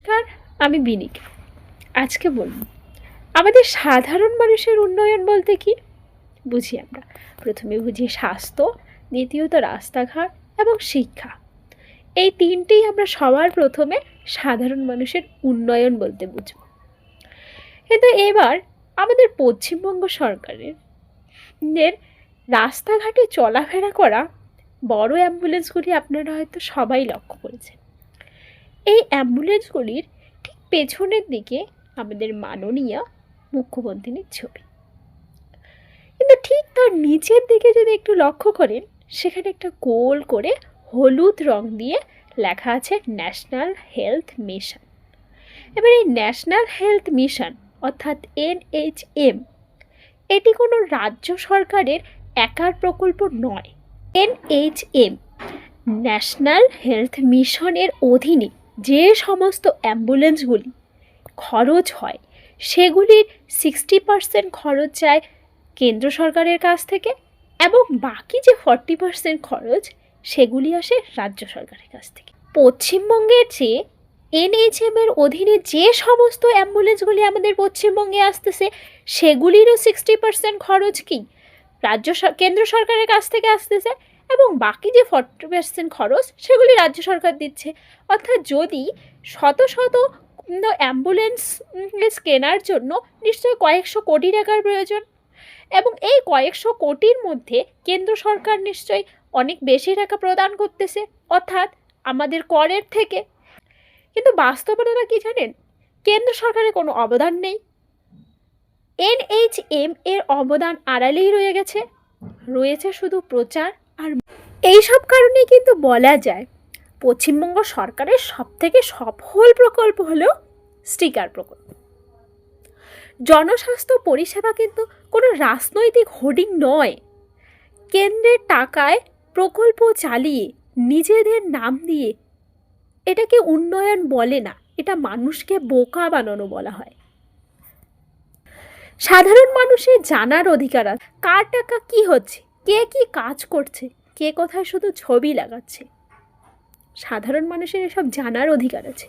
নমস্কার, আমি বিনিকা। আজকে বলব আমাদের সাধারণ মানুষের উন্নয়ন বলতে কি বুঝি আমরা। প্রথমে বুঝি স্বাস্থ্য, দ্বিতীয়ত রাস্তাঘাট এবং শিক্ষা। এই তিনটেই আমরা সবার প্রথমে সাধারণ মানুষের উন্নয়ন বলতে বুঝব। কিন্তু এবার আমাদের পশ্চিমবঙ্গ সরকারের রাস্তাঘাটে চলাফেরা করা বড় অ্যাম্বুলেন্সগুলি আপনারা হয়তো সবাই লক্ষ্য করেছেন। এই অ্যাম্বুলেন্সগুলির ঠিক পেছনের দিকে আমাদের মাননীয় মুখ্যমন্ত্রীর ছবি, কিন্তু ঠিক তার নিচের দিকে যদি একটু লক্ষ্য করেন, সেখানে একটা গোল করে হলুদ রং দিয়ে লেখা আছে ন্যাশনাল হেলথ মিশন। এবার এই ন্যাশনাল হেলথ মিশন অর্থাৎ NHM এটি কোনো রাজ্য সরকারের একার প্রকল্প নয়। NHM ন্যাশনাল হেলথ মিশনের অধীনে যে সমস্ত অ্যাম্বুলেন্সগুলি খরচ হয় সেগুলির 60% খরচ যায় কেন্দ্র সরকারের কাছ থেকে, এবং বাকি যে 40% খরচ সেগুলি আসে রাজ্য সরকারের কাছ থেকে। পশ্চিমবঙ্গের যে NHM এর অধীনে যে সমস্ত অ্যাম্বুলেন্সগুলি আমাদের পশ্চিমবঙ্গে আসতেছে সেগুলিরও 60% খরচ কি কেন্দ্র সরকারের কাছ থেকে আসতেছে, এবং বাকি যে 40% খরচ সেগুলি রাজ্য সরকার দিচ্ছে। অর্থাৎ যদি শত শত অ্যাম্বুলেন্স কেনার জন্য নিশ্চয়ই কয়েকশো কোটি টাকার প্রয়োজন, এবং এই কয়েকশো কোটির মধ্যে কেন্দ্র সরকার নিশ্চয়ই অনেক বেশি টাকা প্রদান করতেছে, অর্থাৎ আমাদের করের থেকে। কিন্তু বাস্তবতা কি জানেন? কেন্দ্র সরকারের কোনো অবদান নেই। NHM এর অবদান আড়ালেই রয়েছে শুধু প্রচার। আর এইসব কারণেই কিন্তু বলা যায় পশ্চিমবঙ্গ সরকারের সবথেকে সফল প্রকল্প হলো স্টিকার প্রকল্প। জনস্বাস্থ্য পরিষেবা কিন্তু কোনো রাজনৈতিক হোর্ডিং নয়। কেন্দ্রের টাকায় প্রকল্প চালিয়ে নিজেদের নাম দিয়ে এটাকে উন্নয়ন বলে না, এটা মানুষকে বোকা বানানো বলা হয়। সাধারণ মানুষের জানার অধিকার আছে কার টাকা কি হচ্ছে, কে কি কাজ করছে, কে কোথায় শুধু ছবি লাগাচ্ছে। সাধারণ মানুষের এসব জানার অধিকার আছে।